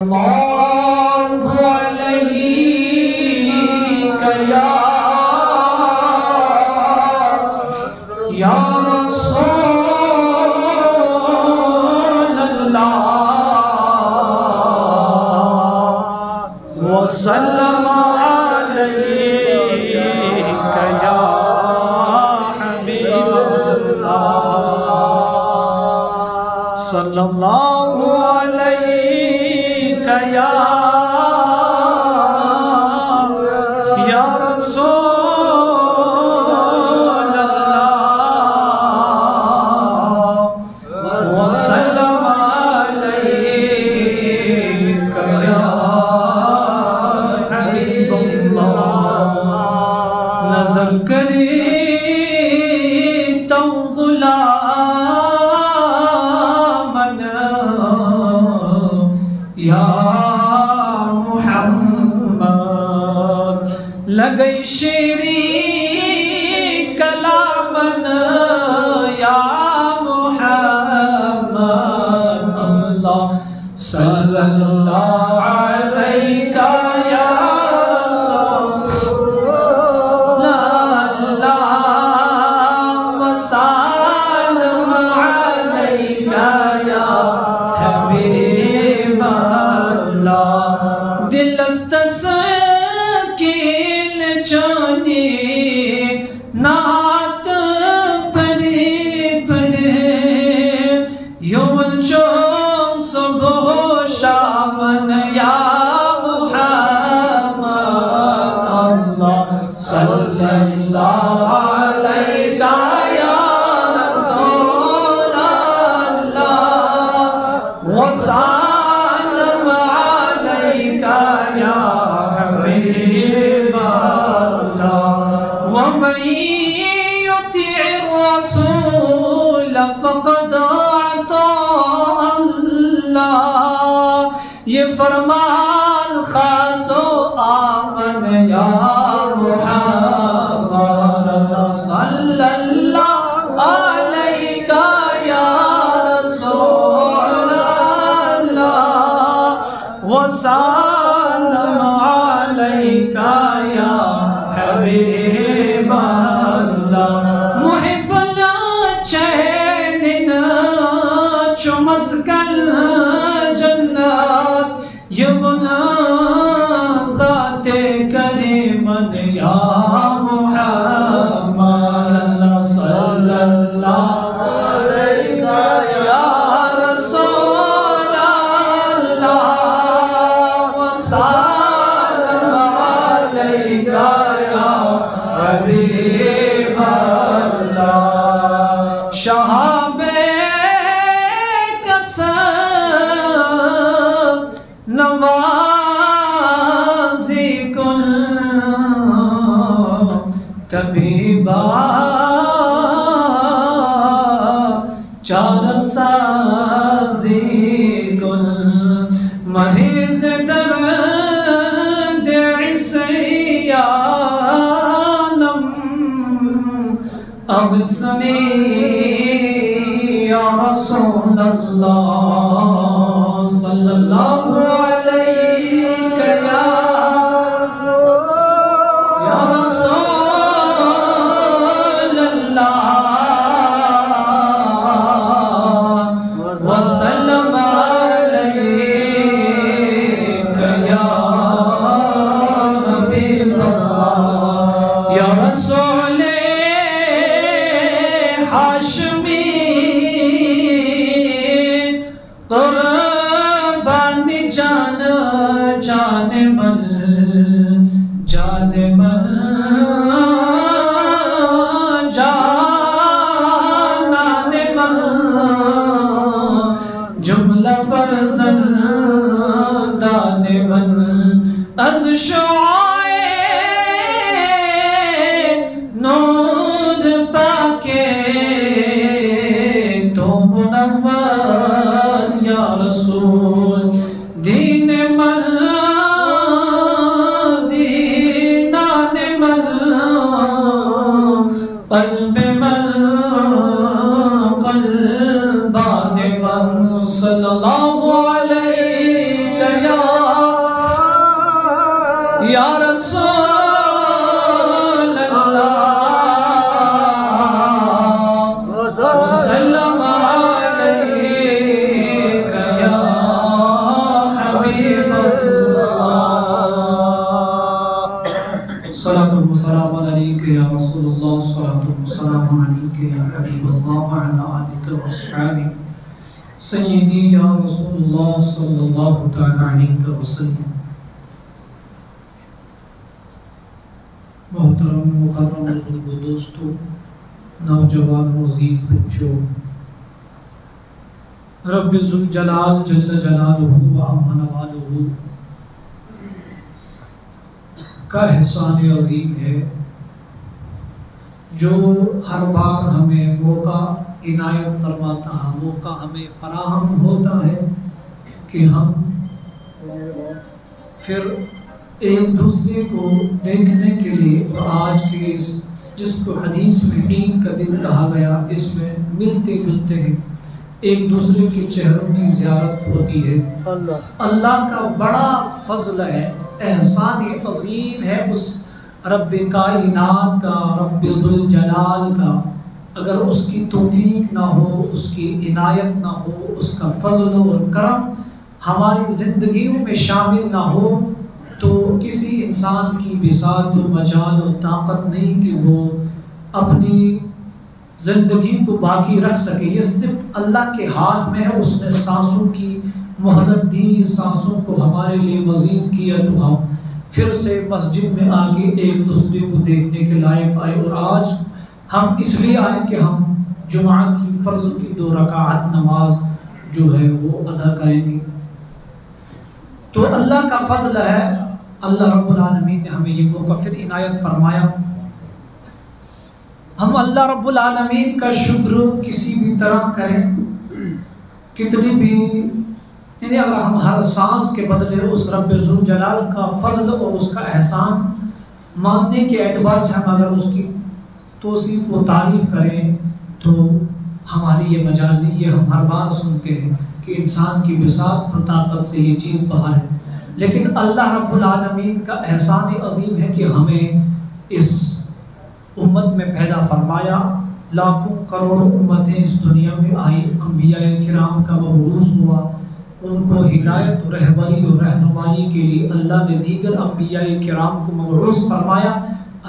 اللہ علیک یا رسول اللہ وسلم علیک یا حبیب اللہ صلی اللہ علیک یا رسول اللہ وسلم علیک یا حبیب اللہ نظر کری تو غلامن یا محمد لگئی شیری کلامن یا محمد اللہ صلی اللہ علیہ یا رسول اللہ وسلم علیک یا حبیب دل استسکین چانی نات پری پری یوم چوم صبح شامن یا محمد اللہ صلی اللہ علیہ یا رسول اللہ وسلم یا حبیب اللہ ومن یطع الرسول فقد اطاع اللہ یہ فرمان خاص و آمن یا محمد صلی اللہ علیہ یا رسول اللہ وسلم علیک یا حبیب اللہ محب چین چمسکن جنت یونا ذات کریمن یا محمد صلی اللہ علیہ یا رسول اللہ وسلم علیک یا حبیب اللہ شہاب کسب نوازی کن طبیبا چار سازی کن مریض درد عصیانم اغثنی یا رسول اللہ صلی اللہ علیہ یا رسول اللہ وسلم علیک یا حبیب اللہ یا رسول ہاشمی قربان جان جان من جان من جانان من جملہ فرزندان من از شعائے نور پاکے تو منور یا رسول دین من دینان من قلب من قلبان من صلی اللہ علیہ یا یا رسول اللہ سلام علیک یا حبیب اللہ صلاۃ و سلام علیک یا رسول اللہ صلاۃ و سلام علیک یا حبیب اللہ وعلی آلک و اصحابک سیدی یا رسول اللہ صلی اللہ تعالی علیہ وسلم۔ محترم مکرم بزرگوں، دوستوں، نوجوان عزیز بچوں، رب ذوالجلال جل جلالہ و عظم نوالہ کا احسان عظیم ہے جو ہر بار ہمیں موقع عنایت فرماتا ہے، موقع ہمیں فراہم ہوتا ہے کہ ہم پھر ایک دوسرے کو دیکھنے کے لیے، اور آج کے جس کو حدیث میں عید کا دن کہا گیا، اس میں ملتے جلتے ہیں، ایک دوسرے کے چہروں کی زیارت ہوتی ہے۔ اللہ کا بڑا فضل ہے، احسان عظیم ہے اس رب کائنات کا، رب ذوالجلال کا۔ اگر اس کی توفیق نہ ہو، اس کی عنایت نہ ہو، اس کا فضل اور کرم ہماری زندگیوں میں شامل نہ ہو، تو کسی انسان کی بساط و مجال و طاقت نہیں کہ وہ اپنی زندگی کو باقی رکھ سکے۔ یہ صرف اللہ کے ہاتھ میں ہے، اس نے سانسوں کی مہلت دی، سانسوں کو ہمارے لیے وزین کیا، تو ہم پھر سے مسجد میں آ کے ایک دوسرے کو دیکھنے کے لائق آئے۔ اور آج ہم اس لیے آئے کہ ہم جمعہ کی فرض کی 2 رکعت نماز جو ہے وہ ادا کریں گے۔ تو اللہ کا فضل ہے، اللہ رب العالمین نے ہمیں یہ موقع پھر عنایت فرمایا۔ ہم اللہ رب العالمین کا شکر کسی بھی طرح کریں، کتنی بھی، یعنی اگر ہم ہر سانس کے بدلے اس رب ذوالجلال کا فضل اور اس کا احسان ماننے کے اعتبار سے ہم اگر اس کی توصیف و تعریف کریں تو ہماری یہ مجال نہیں ہے۔ ہم ہر بار سنتے ہیں کہ انسان کی بساط اور طاقت سے یہ چیز باہر ہے، لیکن اللہ رب العالمین کا احسان عظیم ہے کہ ہمیں اس امت میں پیدا فرمایا۔ لاکھوں کروڑوں امتیں اس دنیا میں آئی، انبیاء کرام کا مبعوث ہوا، ان کو ہدایت و رہبری و رہنمائی کے لیے اللہ نے دیگر انبیاء کرام کو مبعوث فرمایا۔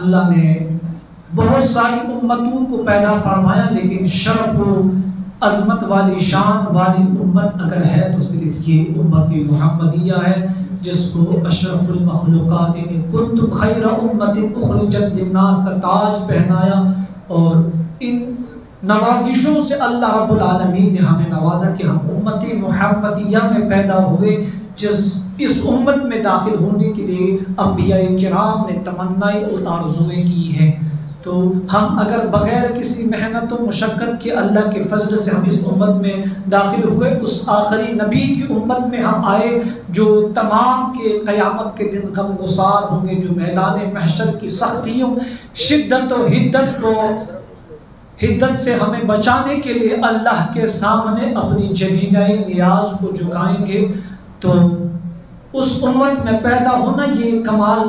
اللہ نے بہت ساری امتوں کو پیدا فرمایا، لیکن شرف و عظمت والی، شان والی امت اگر ہے تو صرف یہ امت محمدیہ ہے، جس کو اشرف المخلوقات کنتم خیر امت اخرجت للناس کا تاج پہنایا۔ اور ان نوازشوں سے اللہ رب العالمین نے ہمیں نوازا کہ ہم امت محمدیہ میں پیدا ہوئے، اس امت میں داخل ہونے کے لیے انبیاء کرام نے تمنائیں اور آرزویں کی ہیں۔ تو ہم اگر بغیر کسی محنت و مشقت کے اللہ کے فضل سے ہم اس امت میں داخل ہوئے، اس آخری نبی کی امت میں ہم آئے جو تمام کے قیامت کے دن غمگسار ہوں گے، جو میدان محشر کی سختیوں، شدت و حدت سے ہمیں بچانے کے لیے اللہ کے سامنے اپنی جبینہ نیاز کو جھکائیں گے۔ تو اس امت میں پیدا ہونا یہ کمال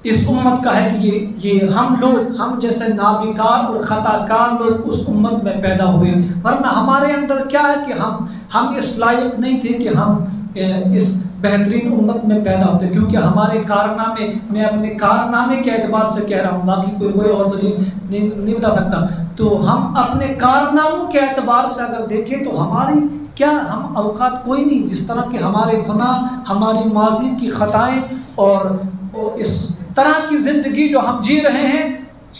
اس امت کا ہے کہ یہ ہم جیسے نابکار اور خطا کار لوگ اس امت میں پیدا ہوئے، ورنہ ہمارے اندر کیا ہے کہ ہم اس لائق نہیں تھے کہ ہم اس بہترین امت میں پیدا ہوتے، کیونکہ ہمارے کارنامے، میں اپنے کارنامے کے اعتبار سے کہہ رہا ہوں، باقی کوئی اور دلیل نہیں بتا سکتا۔ تو ہم اپنے کارناموں کے اعتبار سے اگر دیکھیں تو ہماری کیا، ہم اوقات کوئی نہیں، جس طرح کہ ہمارے گناہ، ہماری ماضی کی خطائیں اور اس طرح کی زندگی جو ہم جی رہے ہیں،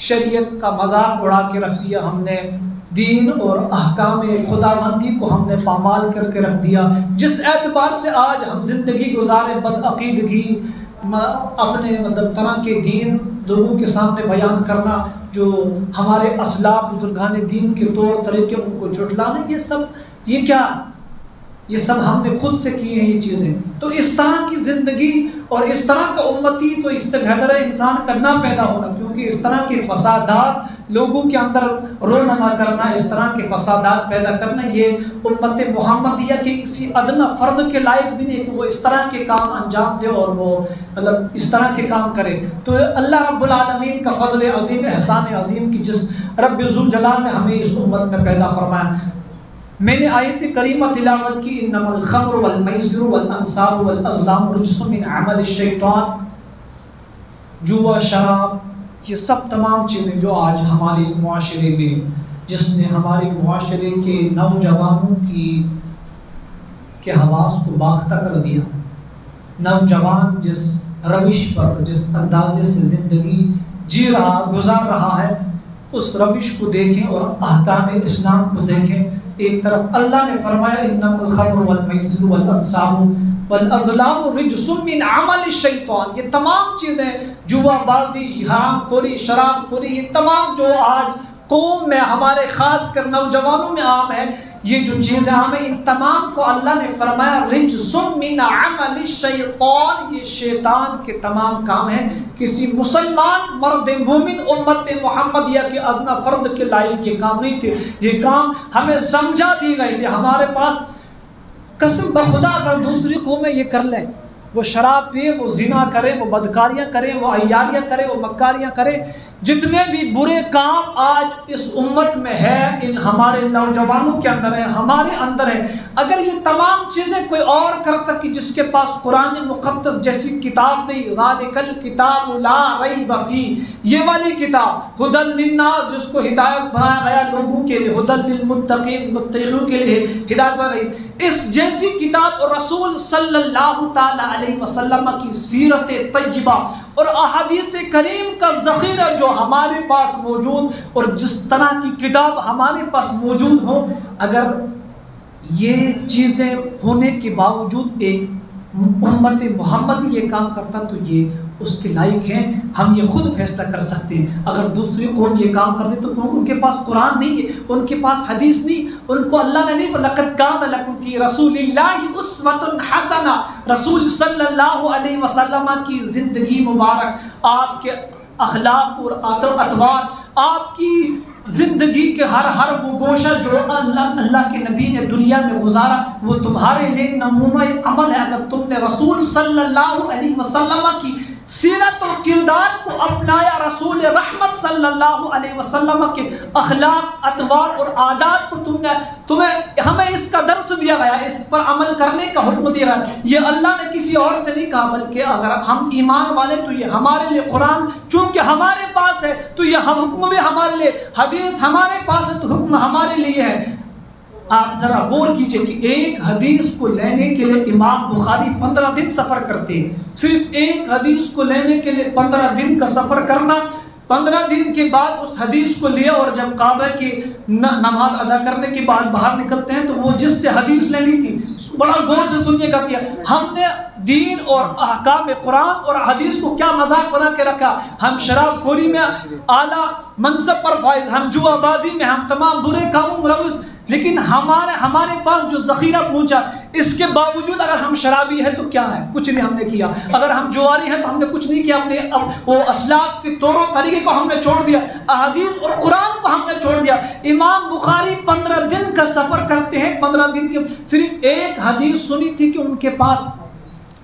شریعت کا مذاق اڑا کے رکھ دیا ہم نے، دین اور احکام خداوندی کو ہم نے پامال کر کے رکھ دیا۔ جس اعتبار سے آج ہم زندگی گزارے، بدعقیدگی، اپنے طرح کے دین لوگوں کے سامنے بیان کرنا، جو ہمارے اسلاف بزرگان دین کے طور طریقے ان کو جھٹلانا، یہ کیا، یہ سب ہم نے خود سے کی ہیں یہ چیزیں۔ تو اس طرح کی زندگی اور اس طرح کا امتی، تو اس سے بہتر ہے انسان کا نہ پیدا ہونا، کیونکہ اس طرح کے فسادات لوگوں کے اندر رونما کرنا، اس طرح کے فسادات پیدا کرنا، یہ امت محمدیہ کے کسی ادنا فرد کے لائق بھی نہیں کہ وہ اس طرح کے کام انجام دے اور وہ مطلب اس طرح کے کام کرے۔ تو اللہ رب العالمین کا فضل عظیم، احسان عظیم کہ جس رب ذوالجلال نے ہمیں اس امت میں پیدا فرمایا۔ میں نے آیت کریمہ تلاوت کی، انما الخمر والمیسر والانصاب والازلام رجس من عمل الشیطان، جوا، شراب، یہ سب تمام چیزیں جو آج ہمارے معاشرے میں، جس نے ہمارے معاشرے کے نوجوانوں کے حواس کو باختہ کر دیا، نوجوان جس روش پر، جس اندازے سے زندگی جی رہا، گزار رہا ہے، اس روش کو دیکھیں اور احکام اسلام کو دیکھیں۔ ایک طرف اللہ نے فرمایا انما الخمر والمیسر والانصاب والازلام رجس من عمل الشیطان، یہ تمام چیزیں، جوا بازی، حرام خوری، شراب خوری، یہ تمام جو آج قوم میں ہمارے خاص کر نوجوانوں میں عام ہے، یہ جو چیزیں عام ہیں، ان تمام کو اللہ نے فرمایا رجس من عمل الشیطان، یہ شیطان کے تمام کام ہیں۔ کسی مسلمان مرد مومن امت محمدیہ کے ادنا فرد کے لائق یہ کام نہیں تھے، یہ کام ہمیں سمجھا دی گئی تھی۔ ہمارے پاس قسم بخدا اگر دوسری قومیں یہ کر لیں، وہ شراب پیے، وہ زنا کریں، وہ بدکاریاں کریں، وہ عیاریاں کریں، وہ مکاریاں کریں، جتنے بھی برے کام آج اس امت میں ہے، ان ہمارے نوجوانوں کے اندر ہے، ہمارے اندر ہے، اگر یہ تمام چیزیں کوئی اور کرتا کہ جس کے پاس قرآن مقدس جیسی کتاب نہیں، ذالک الکتاب لا ریب فیہ، یہ والی کتاب ھدی للناس، جس کو ہدایت بنایا گیا لوگوں کے لیے، ھدی للمتقین، متقیوں کے لیے ہدایت بنائی، اس جیسی کتاب اور رسول صلی اللہ تعالی علیہ وسلم کی سیرت طیبہ اور احادیث کریم کا ذخیرہ جو ہمارے پاس موجود، اور جس طرح کی کتاب ہمارے پاس موجود ہو، اگر یہ چیزیں ہونے کے باوجود ایک امت محمد یہ کام کرتا تو یہ اس کے لائق ہیں۔ ہم یہ خود فیصلہ کر سکتے ہیں۔ اگر دوسری قوم یہ کام کرتے تو ان کے پاس قرآن نہیں ہے، ان کے پاس حدیث نہیں، ان کو اللہ نے نہیں، لَقَدْ كَانَ لَكُمْ فِي رَسُولِ اللَّهِ أُسْوَةٌ حَسَنَةٌ، رسول صلی اللہ علیہ وسلم کی زندگی مبارک، آپ کے اخلاق اور اطوار، آپ کی زندگی کے ہر وہ گوشہ جو اللہ کے نبی نے دنیا میں گزارا، وہ تمہارے لیے نمونہ عمل ہے۔ اگر تم نے رسول صلی اللہ علیہ وسلم کی سیرت اور کردار کو اپنایا، رسول رحمت صلی اللہ علیہ وسلم کے اخلاق، اطوار اور عادات کو ہمیں اس کا درس دیا گیا، اس پر عمل کرنے کا حکم دیا گیا۔ یہ اللہ نے کسی اور سے نہیں کہا، بلکہ اگر ہم ایمان والے تو یہ ہمارے لیے قرآن چونکہ ہمارے پاس ہے تو یہ حکم بھی ہمارے لیے، حدیث ہمارے پاس ہے تو حکم ہمارے لیے ہے۔ آپ ذرا غور کیجئے کہ ایک حدیث کو لینے کے لیے امام بخاری 15 دن سفر کرتے ہیں، صرف ایک حدیث کو لینے کے لیے 15 دن کا سفر کرنا، 15 دن کے بعد اس حدیث کو لیا، اور جب کعبہ کی نماز ادا کرنے کے بعد باہر نکلتے ہیں تو وہ جس سے حدیث لینی تھی، بڑا غور سے سنیے گا کہ ہم نے دین اور احکام قرآن اور حدیث کو کیا مذاق بنا کے رکھا۔ ہم شراب خوری میں اعلیٰ منصب پر فائز، ہم جوا بازی میں، ہم تمام برے کاموں ملوث، لیکن ہمارے پاس جو ذخیرہ پہنچا، اس کے باوجود اگر ہم شرابی ہیں تو کیا ہے؟ کچھ نہیں ہم نے کیا۔ اگر ہم جواری ہیں تو ہم نے کچھ نہیں کیا، اپنے وہ اسلاف کے طور و طریقے کو ہم نے چھوڑ دیا، احادیث اور قرآن کو ہم نے چھوڑ دیا۔ امام بخاری 15 دن کا سفر کرتے ہیں، 15 دن کے صرف ایک حدیث سنی تھی کہ ان کے پاس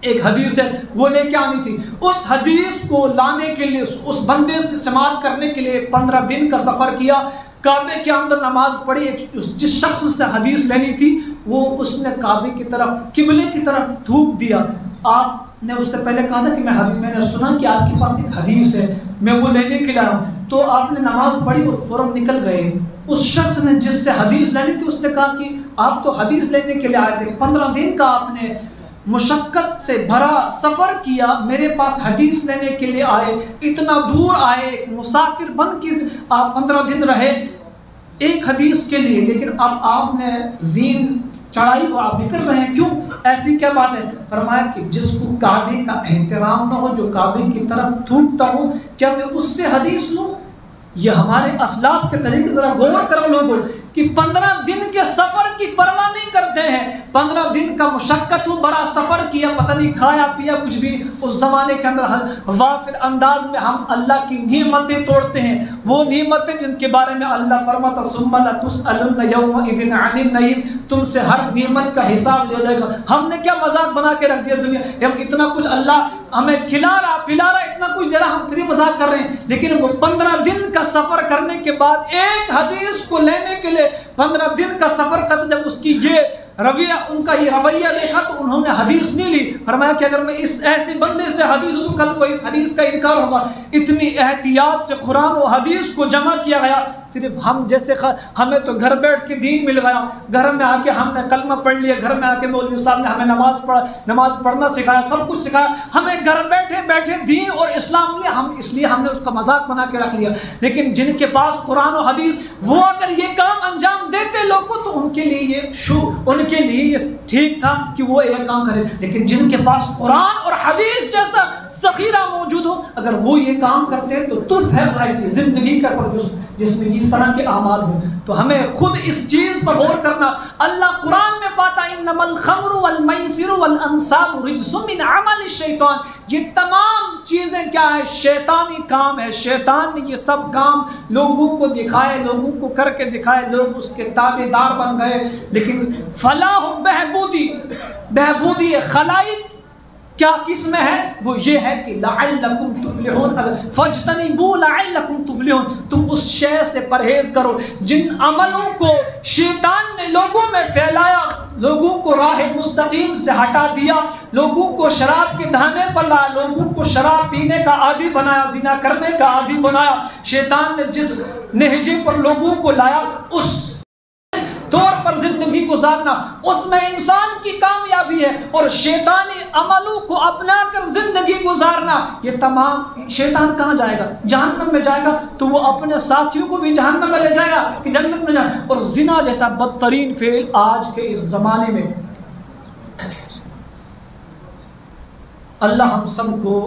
ایک حدیث ہے، وہ لے کے آنی تھی۔ اس حدیث کو لانے کے لیے، اس بندے سے سماعت کرنے کے لیے 15 دن کا سفر کیا، کعبے کے اندر نماز پڑھی۔ جس شخص سے حدیث لینی تھی وہ اس نے کعبے کی طرف، قبلے کی طرف تھوک دیا۔ آپ نے اس سے پہلے کہا تھا کہ میں نے سنا کہ آپ کے پاس ایک حدیث ہے، میں وہ لینے کے لیے آیا ہوں، تو آپ نے نماز پڑھی اور فوراً نکل گئے۔ اس شخص نے جس سے حدیث لینی تھی اس نے کہا کہ آپ تو حدیث لینے کے لیے آئے تھے، 15 دن کا آپ نے مشقت سے بھرا سفر کیا، میرے پاس حدیث لینے کے لیے آئے، اتنا دور آئے، ایک مسافر بن کے آپ 15 دن رہے ایک حدیث کے لیے، لیکن اب آپ نے زین چڑھائی وہ آپ نکل رہے ہیں، کیوں؟ ایسی کیا بات ہے؟ فرمایا کہ جس کو کعبے کا احترام نہ ہو، جو کعبے کی طرف تھوکتا ہو، کیا میں اس سے حدیث لوں؟ یہ ہمارے اسلاف کے طریقے، ذرا غور کرو لوگوں کہ 15 دن کے سفر کی پرواہ نہیں کرتے ہیں. 15 دن کا مشقت بڑا سفر کیا, پتہ نہیں کھایا پیا کچھ بھی. اس زمانے کے اندر وافر انداز میں ہم اللہ کی نعمتیں توڑتے ہیں, وہ نعمتیں جن کے بارے میں اللہ فرماتا ثم لتسألن یومئذ عن النعیم, تم سے ہر نعمت کا حساب لیا جائے گا. ہم نے کیا مذاق بنا کے رکھ دیا دنیا, ہم اتنا کچھ اللہ ہمیں کھلا رہا پلا رہا, اتنا کچھ دے رہا, ہم پھر مذاق کر رہے ہیں. لیکن وہ 15 دن کا سفر کرنے کے بعد ایک حدیث کو لینے کے لیے 15 دن کا سفر کرتے, جب اس کی یہ رویہ, ان کا یہ رویہ دیکھا تو انہوں نے حدیث نہیں لی. فرمایا کہ اگر میں اس ایسے بندے سے حدیث لوں کل کو اس حدیث کا انکار ہوگا. اتنی احتیاط سے قرآن و حدیث کو جمع کیا گیا. صرف ہم جیسے ہمیں تو گھر بیٹھ کے دین مل گیا, گھر میں آ کے ہم نے کلمہ پڑھ لیا, گھر میں آ کے مولوی صاحب نے ہمیں نماز پڑھنا سکھایا, سب کچھ سکھایا, ہمیں گھر بیٹھے بیٹھے دین اور اسلام لیا, اس لیے ہم نے اس کا مذاق بنا کے رکھ لیا. لیکن جن کے پاس قرآن و حدیث, وہ اگر یہ کام انجام دیتے لوگوں تو ان کے لیے یہ ٹھیک تھا کہ وہ یہ کام کرے. لیکن جن کے پاس قرآن اور حدیث جیسا ذخیرہ موجود ہو, اگر وہ یہ کام کرتے ہیں تو تف ہے ایسی زندگی کا جس میں اس طرح کے اعمال ہوں. تو ہمیں خود اس چیز پر غور کرنا. اللہ قرآن میں فاتا انما الخمر والمیسر والانصاب رجس من عمل الشیطان, یہ تمام چیزیں کیا ہے, شیطانی کام ہے. شیطان نے یہ سب کام لوگوں کو دکھائے, لوگوں کو کر کے دکھائے, لوگ اس کے تابع دار بن گئے. لیکن فلاح بہبودی خلائق کیا کس میں ہے, وہ یہ ہے کہ لعلکم تفلحون, فاجتنبوا لعلکم تفلحون, تم اس شے سے پرہیز کرو جن عملوں کو شیطان نے لوگوں میں پھیلایا, لوگوں کو راہ مستقیم سے ہٹا دیا, لوگوں کو شراب کے دھانے پر لایا, لوگوں کو شراب پینے کا عادی بنایا, زنا کرنے کا عادی بنایا. شیطان نے جس نہجے پر لوگوں کو لایا اس طور پر زندگی گزارنا, اس میں انسان کی کامیابی ہے. اور شیطانی عملوں کو اپنا کر زندگی گزارنا, یہ تمام شیطان کہاں جائے گا, جہنم میں جائے گا. تو وہ اپنے ساتھیوں کو بھی جہنم میں لے جائے گا کہ جنت میں جائے. اور زنا جیسا بدترین فعل آج کے اس زمانے میں. اللہ ہم سب کو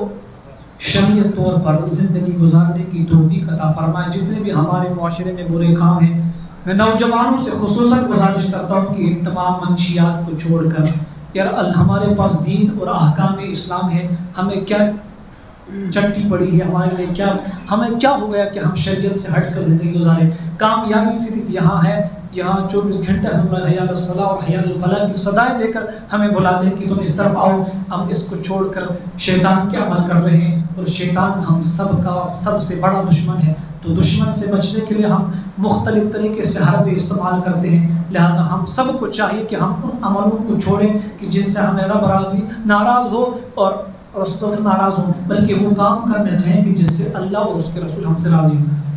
شریعت طور پر زندگی گزارنے کی توفیق عطا فرمائے. جتنے بھی ہمارے معاشرے میں برے کام ہیں, میں نوجوانوں سے خصوصاً گزارش کرتا ہوں کہ ان تمام منشیات کو چھوڑ کر, یار ہمارے پاس دین اور احکام اسلام ہے, ہمیں کیا چٹی پڑی ہے ہمارے لیے, کیا ہمیں کیا ہو گیا کہ ہم شریعت سے ہٹ کر زندگی گزاریں. کامیابی صرف یہاں ہے, یہاں 24 گھنٹے ہم حی علی الصلاۃ اور حی علی الفلاح کی صدائیں دے کر ہمیں بلاتے ہیں کہ تم اس طرف آؤ. ہم اس کو چھوڑ کر شیطان کے عمل کر رہے ہیں, اور شیطان ہم سب کا سب سے بڑا دشمن ہے. تو دشمن سے بچنے کے لیے ہم مختلف طریقے سے حرب استعمال کرتے ہیں. لہٰذا ہم سب کو چاہیے کہ ہم ان عملوں کو چھوڑیں کہ جن سے ہمیں رب ناراض ہو اور رسول سے ناراض ہو, بلکہ وہ کام کرنا چاہیں کہ جس سے اللہ اور اس کے رسول ہم سے راضی ہوں.